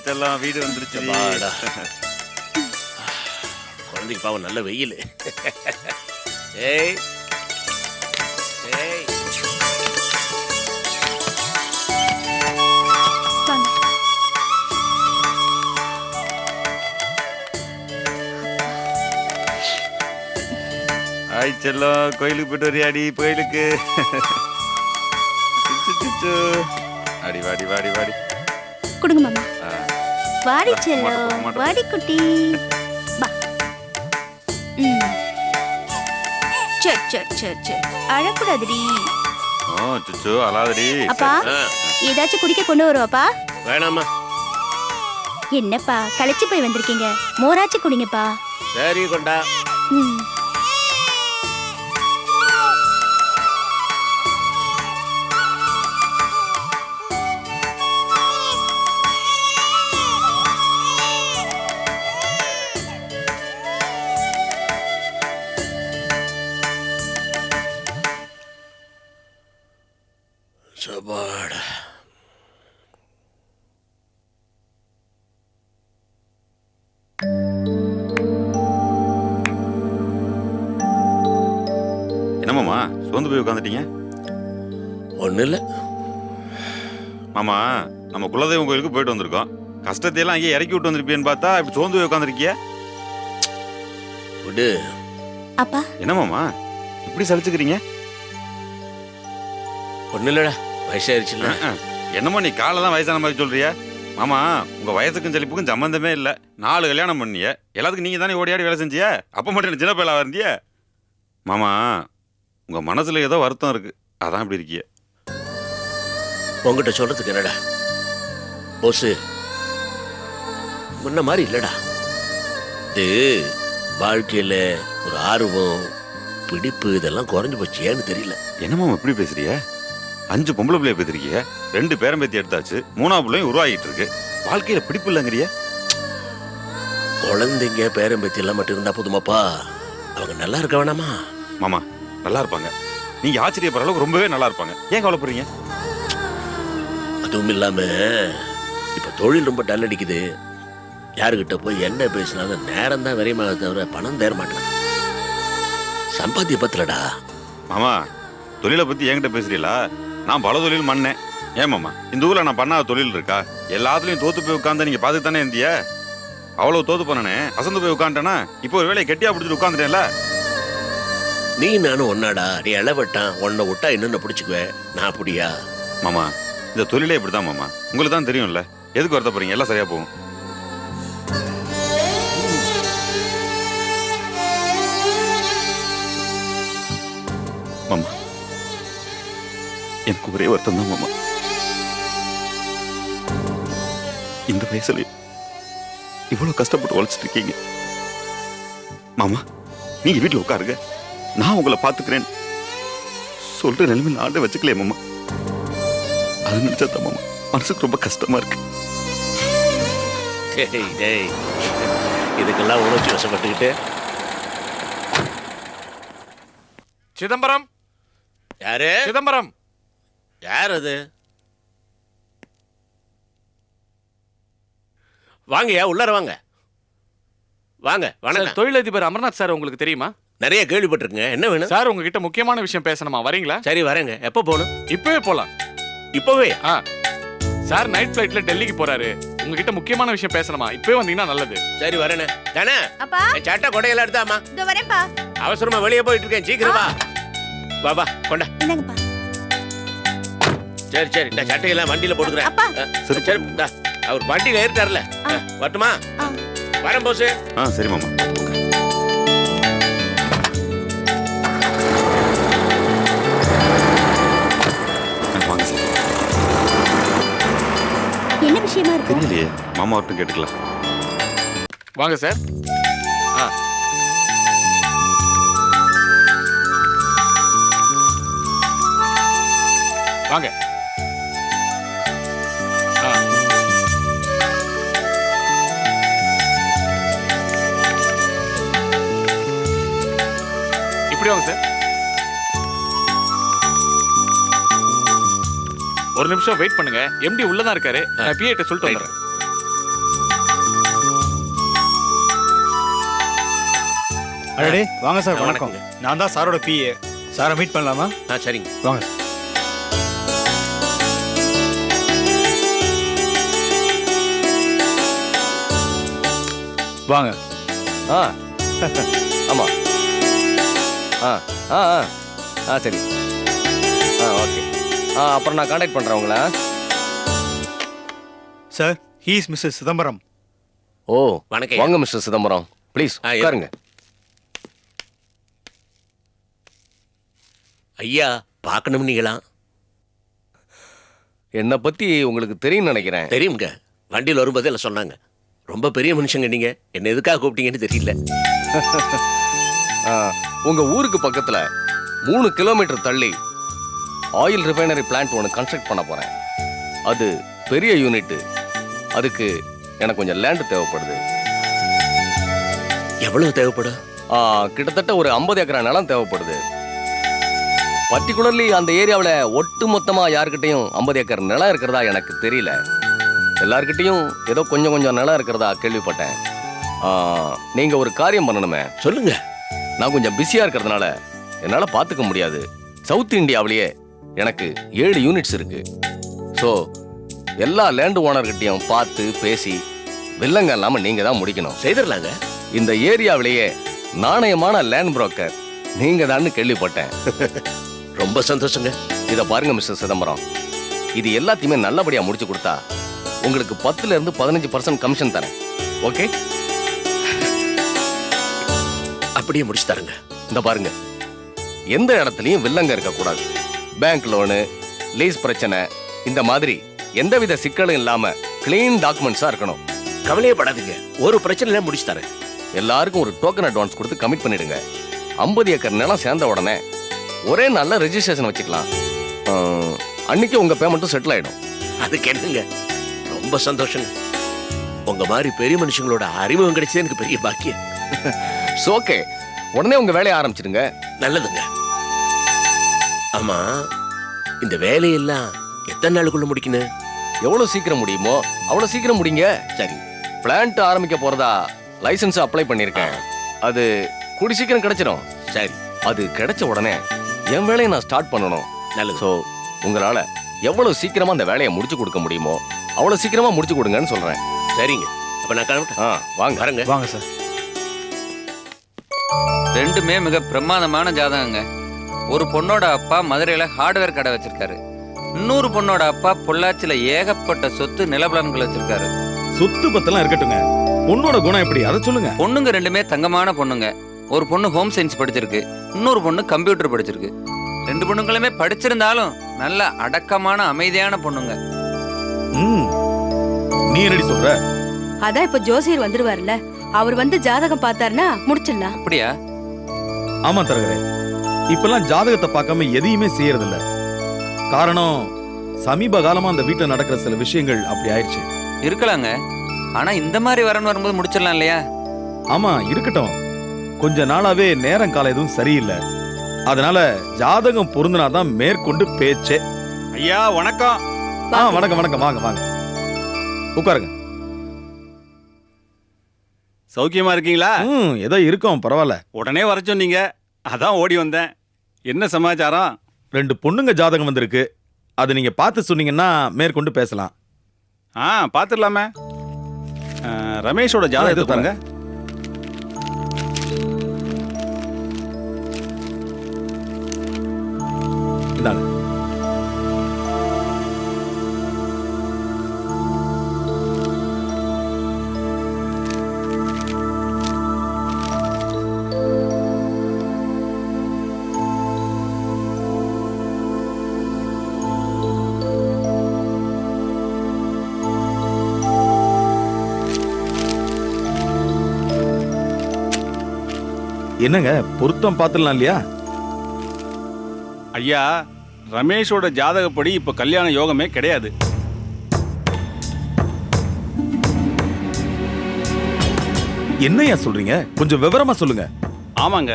செல்லம் வீடு வந்துருச்சு. குழந்தைக்கு பாவம் நல்ல வெயில். ஏய் ஏய் ஆய் செல்லம், கோயிலுக்கு போயிட்டு வரியாடி? கோயிலுக்கு அடி வாடி வாடி வாடி கொடுங்க மாமா. வாடி செல்லம், வாடி குட்டி. சரி சரி சரி சரி, அழக்கூடாதுடி. ஓ சுச்சு அழாதடி. அப்பா ஏதாச்சும் குடிக்க கொண்டு வருவாப்பா? வேணாமா. என்னப்பா களைச்சு போய் வந்திருக்கீங்க, மோராச்சும் குடிங்கப்பா. சரி கொண்டா. சபாடா. என்னமாமா சோர்ந்து போய் உட்காந்துட்டீங்க? ஒன்றும் இல்லை மாமா, நம்ம குலதெய்வம் கோயிலுக்கு போயிட்டு வந்திருக்கோம். கஷ்டத்தையெல்லாம் அங்கேயே இறக்கி விட்டு வந்திருப்பேன்னு பார்த்தா இப்படி சோர்ந்து போய் உட்காந்துருக்கிய. விடு. அப்பா என்னமாமா இப்படி சலிச்சுக்கிறீங்க? ஒன்றும் இல்லைடா, வயசாயிருச்சுல்ல. என்னம்மா நீ காலை தான் வயசான மாதிரி சொல்றிய? மாமா, உங்க வயசுக்கும் செழிப்புக்கும் சம்பந்தமே இல்லை. 4 கல்யாணம் பண்ணிய, எல்லாத்துக்கும் நீங்க தானே ஓடியாடி வேலை செஞ்சிய. அப்ப மட்டும் சின்ன பையலா இருந்திய? மாமா, உங்க மனசுல ஏதோ வருத்தம் இருக்கு, அதான் இப்படி இருக்கிய. உங்ககிட்ட சொல்றதுக்கு என்னடா போசு, முன்ன மாதிரி இல்லடா. இது வாழ்க்கையில ஒரு ஆர்வம் பிடிப்பு இதெல்லாம் குறைஞ்சு போச்சு. ஏன்னு தெரியல. என்னமாமா இப்படி பேசுறிய? 5 பொம்பளை பிள்ளைய பேத்திருக்கிய, 2 பேரம்பேத்தி எடுத்தாச்சு, 3ஆவது பிள்ளையும் உருவாகிட்டு இருக்கு. வாழ்க்கையில பிடிப்பு இல்லைங்கிறிய? குழந்தைங்க பேரம்பேத்தி எல்லாம் மட்டும் இருந்தா போதுமாப்பா, அவங்க நல்லா இருக்க வேணாமா? மாமா நல்லா இருப்பாங்க, நீங்க ஆச்சரியப்படுற அளவுக்கு ரொம்பவே நல்லா இருப்பாங்க. ஏன் கவலைப்படுறீங்க? அதுவும் இல்லாம இப்ப தொழில் ரொம்ப டல் அடிக்குது. யாருக்கிட்ட போய் என்ன பேசினாலும் நேரம் தான் விரைமாக தவிர பணம் தேர மாட்டேன். சம்பாத்திய பத்திலடா. மாமா, தொழிலை பத்தி என்கிட்ட பேசுறீங்களா? நான் பல தொழில் பண்ணேன். ஏன் மாமா, இந்த ஊர்ல நான் பண்ணாத தொழில் இருக்கா? எல்லாத்துலயும் தோத்து போய் உட்காந்து நீங்க பாத்துட்டு தானே இருந்திய. அவ்வளவு தோத்து பண்ணனே, அசந்து போய் உட்காந்துட்டேனா? இப்போ ஒரு வேலையை கெட்டியா பிடிச்சிட்டு உட்காந்துட்டேன்ல. நீ நானும் ஒன்னாடா. நீ இளவட்டான், உன்னை விட்டா இன்னொன்னு பிடிச்சுக்குவேன். நான் அப்படியா? மாமா, இந்த தொழிலே இப்படிதான் மாமா, உங்களுக்கு தான் தெரியும்ல. எதுக்கு வருத்தப்படுறீங்க? எல்லாம் சரியா போகும். மாமா, எனக்கு ஒரே வருத்தம் தான் மாமா. இந்த வயசுல இவ்வளவு கஷ்டப்பட்டு உழைச்சிட்டு இருக்கீங்க. மாமா, நீங்க வீட்டுல உட்காருங்க, நான் உங்களை பாத்துக்கிறேன் சொல்ற நிலைமையில ஆண்டு வச்சுக்கலையே மாமா. அது நினைச்சா மாமா மனசுக்கு ரொம்ப கஷ்டமா இருக்கு. இதுக்கெல்லாம் உணர்ச்சி வசப்பட்டுக்கிட்டு. சிதம்பரம். யாரு? சிதம்பரம். யார் அது? வாங்கயா, உள்ளார வாங்க. வாங்க. வணக்கம். தொழிலதிபர் அமர்நாத் சார் உங்களுக்கு தெரியுமா? நிறைய கேள்விப்பட்டிருக்கேங்க. என்ன வேணும் சார்? உங்ககிட்ட முக்கியமான விஷயம் பேசணுமா, வரீங்களா? சரி வரேங்க. எப்போ போகணும்? இப்பவே போலாம். இப்பவே? சார் நைட் ஃபிளைட்ல டெல்லிக்கு போறாரு. உங்ககிட்ட முக்கியமான விஷயம் பேசணுமா, இப்பவே வந்தீங்கன்னா நல்லது. சரி வரேனே. தானே அப்பா சட்டை கொடையெல்லாம் எடுத்தாமா? இதோ வரேன்ப்பா. அவசரமா வெளியே போயிட்டு இருக்கேன், சீக்கிரம் வா. வா வா கொண்டா. என்னங்கப்பா? சரி சரி, இந்த சட்டையெல்லாம் வண்டியில போட்டுக்கிறேன். அப்பா சரி சரி, அவர் வண்டியில ஏறிட்டார்ல. வரட்டுமா? வரேன் போஸ். சரி மாமா. வாங்க சார். என்ன விஷயமா இருக்கு? தெரியலையே, மாமா வரட்டும் கேட்டுக்கலாம். வாங்க சார். வாங்க. இப்படி வாங்க சார். ஒரு நிமிஷம் வெயிட் பண்ணுங்க. எம்டி உள்ளதான் இருக்காரு. நான் பிஏட்ட சொல்லிட்டு வந்துடுறேன். அடடே வாங்க சார், வணக்கம். வணக்கங்க. நான் தான் சாரோட பிஏ. சாரை மீட் பண்ணலாமா? சரிங்க. வாங்க. வாங்க. ஆ ஆமா. ஆ ஆ ஆ ஆ சரி. ஓகே. அப்புறம் நான் காண்டாக்ட் பண்ணுறேன் உங்களை. Sir, he is mister Chidambaram. Oh வணக்கம். வாங்க மிஸ்டர் சிதம்பரம், ப்ளீஸ் உட்காருங்க. ஐயா பார்க்கணும் நீங்களா? என்னை பற்றி உங்களுக்கு தெரியும்னு நினைக்கிறேன். தெரியுங்க, வண்டியில் வரும்போதே எல்லாம் சொன்னாங்க. ரொம்ப பெரிய மனுஷங்க நீங்க, என்ன எதுக்காக கூப்பிட்டீங்கன்னு தெரியல. உங்கள் ஊருக்கு பக்கத்தில் 3 கிலோமீட்டர் தள்ளி ஆயில் ரிஃபைனரி பிளான்ட் ஒன்று கன்ஸ்ட்ரக்ட் பண்ண போகிறேன். அது பெரிய யூனிட்டு. அதுக்கு எனக்கு கொஞ்சம் லேண்டு தேவைப்படுது. எவ்வளவு தேவைப்படும்? கிட்டத்தட்ட ஒரு 50 ஏக்கரா நிலம் தேவைப்படுது. பர்டிகுலர்லி அந்த ஏரியாவில் ஒட்டு மொத்தமாக யாருக்கிட்டையும் 50 ஏக்கர் நிலம் இருக்கிறதா எனக்கு தெரியல. எல்லார்கிட்டையும் ஏதோ கொஞ்சம் கொஞ்சம் நிலம் இருக்கிறதா கேள்விப்பட்டேன். நீங்கள் ஒரு காரியம் பண்ணணுமே. சொல்லுங்க. நான் கொஞ்சம் பிஸியாக இருக்கிறதுனால என்னால் பார்த்துக்க முடியாது. சவுத் இந்தியாவிலேயே எனக்கு 7 யூனிட்ஸ் இருக்கு. ஸோ எல்லா லேண்ட் ஓனர்கிட்டையும் பார்த்து பேசி வில்லங்க இல்லாமல் நீங்கள் தான் முடிக்கணும். செய்திடலாங்க. இந்த ஏரியாவிலேயே நாணயமான லேண்ட் புரோக்கர் நீங்கள் தான் கேள்விப்பட்டேன். ரொம்ப சந்தோஷங்க. இதை பாருங்க மிஸ்டர் சிதம்பரம், இது எல்லாத்தையுமே நல்லபடியாக முடிச்சு கொடுத்தா உங்களுக்கு 10% 15% கமிஷன் தரேன். ஓகே? அப்படியே முடிச்சு தரேங்க. இந்த பாருங்க, எந்த இடத்துலையும் வில்லங்க இருக்கக்கூடாது. பேங்க் லோனு, லீஸ் பிரச்சனை, இந்த மாதிரி எந்தவித சிக்கலும் இல்லாம கிளீன் டாக்குமெண்ட்ஸா இருக்கணும். கவலையே படாதீங்க, ஒரு பிரச்சனை இல்லை, முடிச்சு தரேன். எல்லாருக்கும் ஒரு டோக்கன் அட்வான்ஸ் கொடுத்து கமிட் பண்ணிடுங்க. 50 ஏக்கர் நிலம் சேர்ந்த உடனே ஒரே நாள்ல ரெஜிஸ்ட்ரேஷன் வச்சுக்கலாம். அன்னைக்கு உங்க பேமெண்ட்டும் செட்டில் ஆயிடும். அதுக்கு என்னங்க, ரொம்ப சந்தோஷங்க. உங்க மாதிரி பெரிய மனுஷங்களோட அறிமுகம் கிடைச்சது எனக்கு பெரிய பாக்கியம். ஓகே, உடனே உங்க வேலையை ஆரம்பிச்சிடுங்க. நல்லதுங்க. ஆமா, இந்த வேலையெல்லாம் எத்தனை நாளுக்குள்ள முடிக்கணும்? எவ்வளவு சீக்கிரம் முடியுமோ அவ்வளவு சீக்கிரம் முடிங்க. சரி. பிளான்ட் ஆரம்பிக்க போறதா லைசன்ஸ் அப்ளை பண்ணிருக்கேன். அது கூடி சீக்கிரம் கிடைச்சிடும். சரி. அது கிடைச்ச உடனே என் வேலையை நான் ஸ்டார்ட் பண்ணணும். நல்லது. ஸோ உங்களால எவ்வளவு சீக்கிரமா அந்த வேலையை முடிச்சு கொடுக்க முடியுமோ அவ்வளவு சீக்கிரமா முடிச்சு கொடுங்கன்னு சொல்றேன். சரிங்க, அப்ப நான் கிளம்பிட்டேன். வாங்க வரேங்க. வாங்க சார். ரெண்டுமே மிக பிரமாதமான ஜாதகங்க. ஒரு பொண்ணோட அப்பா மதுரையில ஹார்ட்வேர் கடை வச்சிருக்காரு. இன்னொரு பொண்ணோட அப்பா பொள்ளாச்சியில ஏகப்பட்ட சொத்து நிலபலன்கள் வச்சிருக்காரு. சொத்து பத்தெல்லாம் இருக்கட்டுங்க, பொண்ணோட குணம் எப்படி அதை சொல்லுங்க. பொண்ணுங்க ரெண்டுமே தங்கமான பொண்ணுங்க. ஒரு பொண்ணு ஹோம் சயின்ஸ் படிச்சிருக்கு, இன்னொரு பொண்ணு கம்ப்யூட்டர் படிச்சிருக்கு. 2 பொண்ணுங்களுமே படிச்சிருந்தாலும் நல்ல அடக்கமான அமைதியான பொண்ணுங்க. நீ என்னடி சொல்ற? அதான் இப்ப ஜோசியர் வந்துருவாருல்ல, அவர் வந்து ஜாதகம் பார்த்தாருன்னா முடிச்சிடலாம். அப்படியா? ஆமா தரகரே, இப்பெல்லாம் ஜாதகத்தை பார்க்காம எதையுமே செய்யறது இல்ல. காரணம், சமீப காலமா அந்த வீட்டுல நடக்கிற சில விஷயங்கள் அப்படி ஆயிடுச்சு. இருக்கலாங்க, ஆனா இந்த மாதிரி வரணும் வரும்போது முடிச்சிடலாம் இல்லையா? ஆமா இருக்கட்டும், கொஞ்ச நாளாவே நேரம் காலம் எதுவும் சரியில்லை. அதனால ஜாதகம் பொருந்தினாதான் மேற்கொண்டு பேச்சே. ஐயா வணக்கம். வணக்கம் வணக்கம், வாங்க வாங்க உட்காருங்க. சௌக்கியமா இருக்கீங்களா? ஏதோ இருக்கோம், பரவாயில்ல. உடனே வர சொன்னீங்க, அதான் ஓடி வந்தேன். என்ன சமாச்சாரம்? 2 பொண்ணுங்க ஜாதகம் வந்திருக்கு, அதை நீங்க பார்த்து சொன்னீங்கன்னா மேற்கொண்டு பேசலாம். பார்த்துடலாமே. ரமேஷோட ஜாதகத்தை பாருங்க. இந்தாங்க. என்னங்க, பொருத்தம் பார்த்துடலாம் இல்லையா? ஐயா, ரமேஷோட ஜாதகப்படி இப்ப கல்யாண யோகமே கிடையாது. என்னையா சொல்றீங்க? கொஞ்சம் விவரமா சொல்லுங்க. ஆமாங்க,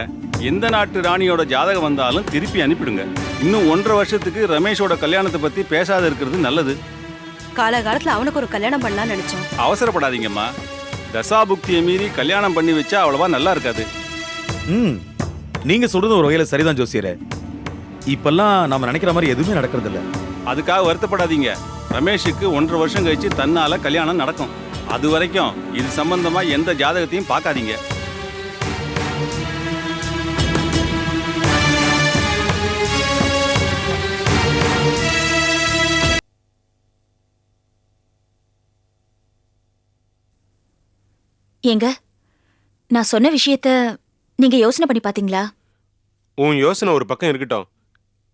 எந்த நாட்டு ராணியோட ஜாதகம் வந்தாலும் திருப்பி அனுப்பிடுங்க. இன்னும் 1.5 வருஷத்துக்கு ரமேஷோட கல்யாணத்தை பத்தி பேசாத இருக்கிறது நல்லது. காலகாலத்துல அவனுக்கு ஒரு கல்யாணம் பண்ணலாம்னு நினைச்சோம். அவசரப்படாதீங்கம்மா. தசாபுக்தியை மீறி கல்யாணம் பண்ணி வச்சா அவ்வளவா நல்லா இருக்காது. ம் நீங்க சொல்றது ஒரு வகையில சரிதான் ஜோசியரே. இப்பெல்லாம் நாம நினைக்கிற மாதிரி எதுவுமே நடக்கிறது இல்ல. அதுக்காக வருத்தப்படாதீங்க. ரமேஷுக்கு 1.5 வருஷம் கழிச்சு தன்னால கல்யாணம் நடக்கும். அது வரைக்கும் இது சம்பந்தமா எந்த ஜாதகத்தையும் பார்க்காதீங்க. ஏங்க, நான் சொன்ன விஷயத்த நீங்க யோசனை பண்ணி பாத்தீங்களா? உன் யோசனை ஒரு பக்கம் இருக்கட்டும்.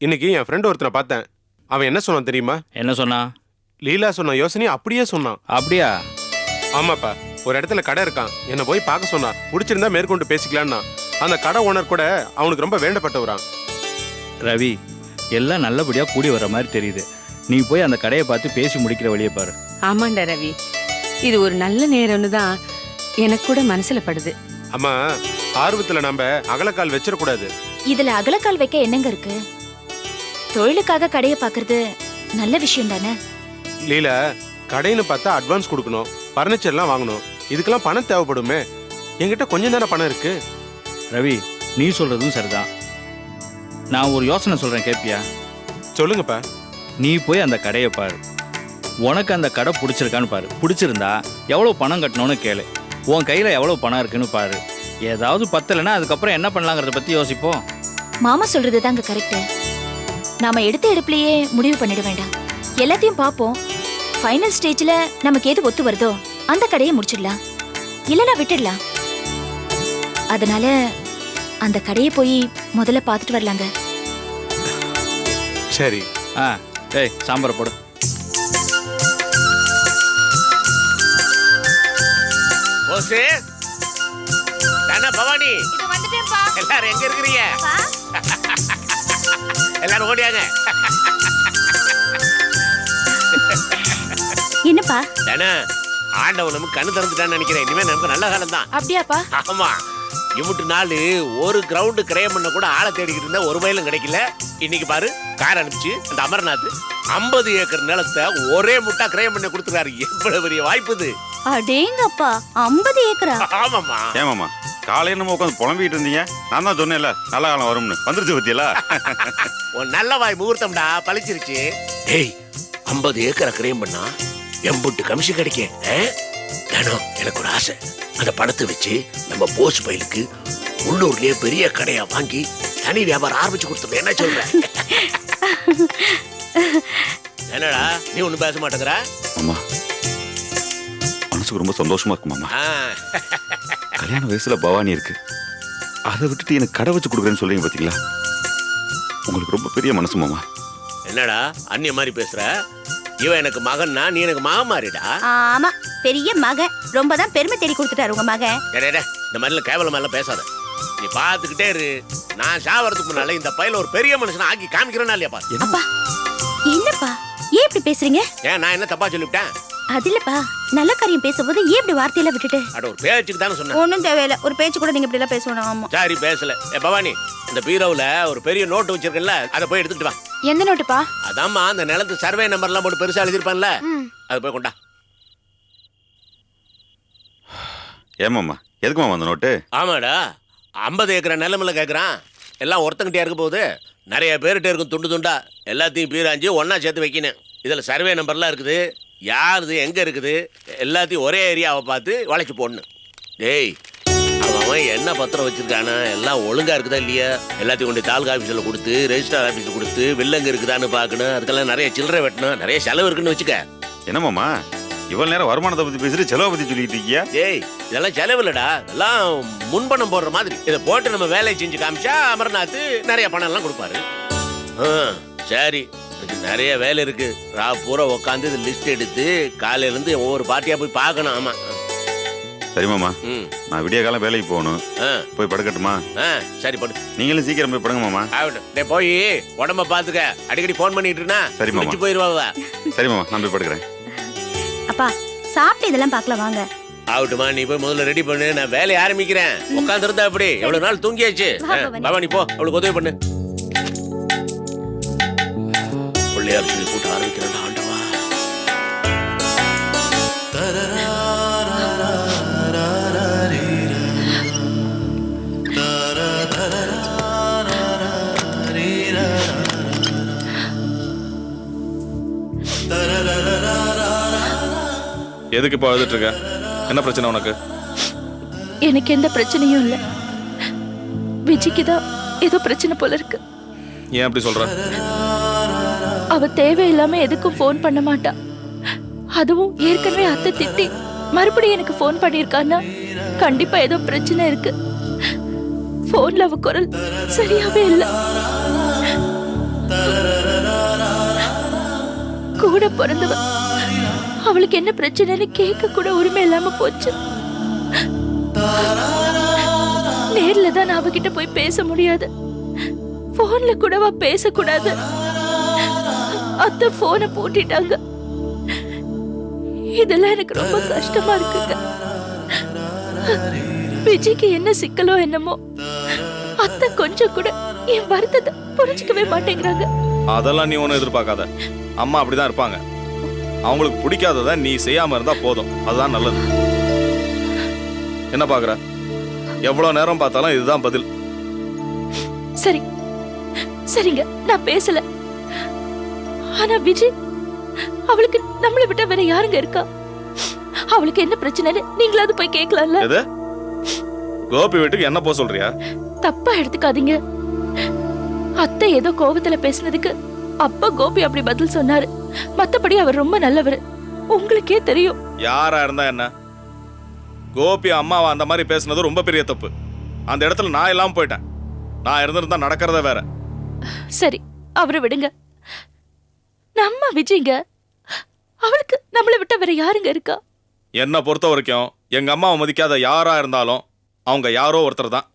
இன்னைக்கு என் ஃப்ரெண்ட் ஒருத்தனை பார்த்தேன். அவன் என்ன சொன்னான் தெரியுமா? என்ன சொன்னா? லீலா சொன்ன யோசனையை அப்படியே சொன்னான். அப்படியா? ஆமாப்பா, ஒரு இடத்துல கடை இருக்கான், என்னை போய் பார்க்க சொன்னான். பிடிச்சிருந்தா மேற்கொண்டு பேசிக்கலான்னா. அந்த கடை ஓனர் கூட அவனுக்கு ரொம்ப வேண்டப்பட்டவரான். ரவி, எல்லாம் நல்லபடியா கூடி வர மாதிரி தெரியுது. நீ போய் அந்த கடையை பார்த்து பேசி முடிக்கிற வழியை பாரு. ஆமாண்டா ரவி, இது ஒரு நல்ல நேரம்னு தான் எனக்கு கூட மனசுல படுது. அம்மா, ஆர்வத்துல நம்ம அகலக்கால் வச்சிடக்கூடாது. இதுல அகலக்கால் வைக்க என்னங்க இருக்கு? தொழிலுக்காக கடையை பாக்குறது நல்ல விஷயம் தானே. லீலா, கடைன்னு பார்த்தா அட்வான்ஸ் கொடுக்கணும், பர்னிச்சர்லாம் வாங்கணும். இதுக்கெல்லாம் பணம் தேவைப்படுமே. என்கிட்ட கொஞ்சம் தானே பணம் இருக்கு. ரவி, நீ சொல்றதும் சரிதான். நான் ஒரு யோசனை சொல்றேன், கேட்பியா? சொல்லுங்கப்பா. நீ போய் அந்த கடையை பாரு. உனக்கு அந்த கடை பிடிச்சிருக்கான்னு பாரு. பிடிச்சிருந்தா எவ்வளவு பணம் கட்டணும்னு கேளு. உன் கையில எவ்வளவு பணம் இருக்குன்னு பாரு. ஏதாவது பத்தலைன்னா அதுக்கப்புறம் என்ன பண்ணலாங்கிறத பத்தி யோசிப்போம். மாமா சொல்றது தாங்க கரெக்ட். நாம எடுத்த எடுப்புலயே முடிவு பண்ணிட வேண்டாம். எல்லாத்தையும் பார்ப்போம். ஃபைனல் ஸ்டேஜ்ல நமக்கு எது ஒத்து வருதோ அந்த கடையை முடிச்சிடலாம், இல்லைன்னா விட்டுடலாம். அதனால அந்த கடையை போய் முதல்ல பார்த்துட்டு வரலாங்க. சரி. ஏய், சாம்பார் போடு. ஓசே தானே பவானி, எல்லாரும் எங்க இருக்கிறீங்க? எல்லாரும் ஓடியாங்க. என்னப்பா? தானே ஆண்டவன் நமக்கு கண்ணு திறந்துட்டான்னு நினைக்கிறேன். இனிமே நமக்கு நல்ல காலம் தான். அப்படியாப்பா? ஆமா, இவ்வளவு நாள் ஒரு கிரவுண்டு கிரயம் பண்ண கூட ஆளை தேடிக்கிட்டு இருந்தா ஒரு வயலும் கிடைக்கல. இன்னைக்கு பாரு, கார் அனுப்பிச்சு அந்த அமர்நாத் 50 ஏக்கர் நிலத்தை ஒரே முட்டா கிரயம் பண்ண கொடுத்துறாரு. எவ்வளவு பெரிய வாய்ப்பு இது. அடேங்கப்பா, 50 ஏக்கரா? ஆமாமா. ஏமாமா, காலையில நம்ம உட்காந்து புலம்பிட்டு இருந்தீங்க. நான் தான் சொன்னேன்ல நல்ல காலம் வரும்னு. வந்துருச்சு பத்தியலா? உன் நல்ல வாய் முகூர்த்தம்டா, பழிச்சிருச்சு. ஏய், 50 ஏக்கரை கிரயம் பண்ணா எம்புட்டு கமிஷன் கிடைக்கும். தினம் எனக்கு ஒரு ஆசை. அந்த பணத்தை வச்சு நம்ம போஸ்ட் பைலுக்கு உள்ளூர்லயே பெரிய கடையா வாங்கி தனி வியாபாரம் ஆரம்பிச்சு கொடுத்துருவேன். என்ன சொல்ற? என்னடா நீ ஒண்ணும் பேச மாட்டேங்கிற? மாமா, மனசுக்கு ரொம்ப சந்தோஷமா இருக்கு மாமா. கல்யாண வயசுல பவானி இருக்கு, அதை விட்டுட்டு எனக்கு கடை வச்சு கொடுக்குறேன்னு சொல்றீங்க பாத்தீங்களா? உங்களுக்கு ரொம்ப பெரிய மனசு மாமா. என்னடா அந்நிய மாதிரி பேசுற? இவன் எனக்கு மகன்னா நீ எனக்கு மகன் மாறிடா. ஆமா, பெரிய மகன். ரொம்ப தான் பெருமை தேடி கொடுத்துட்டாரு உங்க மகன். இந்த மாதிரிலாம் கேவலமா எல்லாம் பேசாத. நீ பாத்துக்கிட்டே இரு. நான் சாவறதுக்கு முன்னால இந்த பையில ஒரு பெரிய மனுஷனை ஆக்கி காமிக்கிறேன்னா இல்லையாப்பா? அப்பா, என்னப்பா ஏன் இப்படி பேசுறீங்க? ஏன் நான் என்ன தப்பா சொல்லிவிட்டேன்? அது இல்லப்பா, நல்ல காரியம் பேசும்போது ஏன் இப்படி வார்த்தையில விட்டுட்டு? அட, ஒரு பேச்சுக்கு தானே சொன்னேன். ஒன்னும் தேவையில்ல, ஒரு பேச்சு கூட நீங்க இப்படி எல்லாம் பேசணும். ஆமா, சரி பேசல. பவானி, இந்த பீரோவுல ஒரு பெரிய நோட்டு வச்சிருக்கல, அதை போய் எடுத்துட்டு வா. எந்த நோட்டுப்பா? அதாம்மா, அந்த நிலத்து சர்வே நம்பர்லாம் போட்டு பெருசா எழுதிருப்பான்ல, அதை போய் கொண்டா. ஏமாமா, எதுக்கு மாமா அந்த நோட்டு? ஆமாடா, 50 ஏக்கர் நிலமில்ல கேட்கறான். எல்லாம் ஒருத்தங்கிட்டே இருக்க போகுது. நிறைய பேர்கிட்ட இருக்கும் துண்டு துண்டா. எல்லாத்தையும் பீராஞ்சி ஒன்னா சேர்த்து வைக்கணும். இதுல சர்வே நம்பர்லாம் இருக்குது, யாருது எங்க இருக்குது எல்லாத்தையும் ஒரே ஏரியாவை பார்த்து வளைச்சு போடணும். டேய், அவன் என்ன பத்திரம் வச்சிருக்கானா எல்லாம் ஒழுங்கா இருக்குதா இல்லையா? எல்லாத்தையும் கொண்டு தாலுகா ஆஃபீஸில் கொடுத்து, ரெஜிஸ்டர் ஆஃபீஸில் கொடுத்து, வில்லங்க இருக்குதான்னு பார்க்கணும். அதுக்கெல்லாம் நிறைய சில்லறை வெட்டணும், நிறைய செலவு இருக்குன்னு வச்சுக்க. என்ன மாமா, இவ்வளவு நேரம் வருமானத்தை பத்தி பேசுறது, செலவை பத்தி சொல்லிட்டு இருக்கியா? டேய், இதெல்லாம் செலவு இல்லடா, எல்லாம் முன்பணம் போடுற மாதிரி. இதை போட்டு நம்ம வேலையை செஞ்சு காமிச்சா அமர்நாத் நிறைய பணம் எல்லாம் கொடுப்பாரு. சரி, நிறைய வேலை இருக்கு. பூரா உட்காந்து இது லிஸ்ட் எடுத்து காலையில இருந்து ஒவ்வொரு பார்ட்டியா போய் பார்க்கணும். ஆமா, சரி மாமா, நான் விடிய காலம் வேலைக்கு போகணும். போய் படுக்கட்டுமா? சரி, படு. நீங்களும் சீக்கிரம் போய் படுங்க மாமா. ஆகட்டும். போய் உடம்ப பாத்துக்க, அடிக்கடி போன் பண்ணிட்டு இருந்தா சரி மாமா. போயிருவா. சரி மாமா, நான் போய் படுக்கிறேன். அப்பா, சாப்பிட்டு இதெல்லாம் பார்க்கலாம் வாங்க. ஆகட்டுமா, நீ போய் முதல்ல ரெடி பண்ணு, நான் வேலையை ஆரம்பிக்கிறேன். உட்காந்து இருந்தா அப்படி எவ்வளவு நாள் தூங்கியாச்சு. பவானி போ, அவளுக்கு உதவி பண்ணு. பிள்ளையார் சொல்லி கூட்ட ஆரம்பிக்கிறேன். ஆண்டவா, தரரா எதுக்கு இப்போ அழுதுட்டு இருக்க? என்ன பிரச்சனை உனக்கு? எனக்கு எந்த பிரச்சனையும் இல்லை. விஜய்க்கு தான் ஏதோ பிரச்சனை போல இருக்கு. ஏன் அப்படி சொல்ற? அவ தேவையில்லாம எதுக்கும் ஃபோன் பண்ண மாட்டா. அதுவும் ஏற்கனவே அத்தை திட்டி மறுபடியும் எனக்கு ஃபோன் பண்ணியிருக்கான்னா கண்டிப்பா ஏதோ பிரச்சனை இருக்கு. ஃபோன்ல அவ குரல் சரியாவே இல்லை. கூட பிறந்தவ அவளுக்கு என்ன பிரச்சனைன்னு கேட்க கூட உரிமை இல்லாம போச்சு. நேர்ல தான் நான் அவகிட்ட போய் பேச முடியாது. போன்ல கூடவா பேசக்கூடாது? அத்தை போனை பூட்டிட்டாங்க. இதெல்லாம் எனக்கு ரொம்ப கஷ்டமா இருக்குங்க. விஜய்க்கு என்ன சிக்கலோ என்னமோ அத்தை கொஞ்சம் கூட என் வருத்தத்தை புரிஞ்சுக்கவே மாட்டேங்கிறாங்க. அதெல்லாம் நீ ஒன்றும் எதிர்பார்க்காத. அம்மா அப்படிதான் இருப்பாங்க. அவங்களுக்கு பிடிக்காததை நீ செய்யாம இருந்தா போதும். அதுதான் நல்லது. என்ன பாக்குற? எவ்வளவு நேரம் பார்த்தாலும் இதுதான் பதில். சரி சரிங்க, நான் பேசல. ஆனா விஜய் அவளுக்கு நம்மளை விட்டா வேற யாருங்க இருக்கா? அவளுக்கு என்ன பிரச்சனைன்னு நீங்களாவது போய் கேட்கலாம்ல. எது? கோபி வீட்டுக்கு என்ன போக சொல்றியா? தப்பா எடுத்துக்காதீங்க. அத்தை ஏதோ கோபத்துல பேசினதுக்கு அப்பா கோபி அப்படி பதில் சொன்னாரு. மத்தபடி அவர் ரொம்ப நல்லவர். உங்களுக்கே தெரியும். யாரா இருந்தா என்ன? கோபி அம்மாவை அந்த மாதிரி பேசுனது ரொம்ப பெரிய தப்பு. அந்த இடத்துல நான் இல்லாம போயிட்டேன். நான் இருந்திருந்தா நடக்கிறத வேற. சரி, அவரை விடுங்க. நம்ம விஜய்ங்க அவளுக்கு நம்மளை விட்ட வேற யாருங்க இருக்கா? என்னை பொறுத்த வரைக்கும் எங்க அம்மாவை மதிக்காத யாரா இருந்தாலும் அவங்க யாரோ ஒருத்தர் தான்.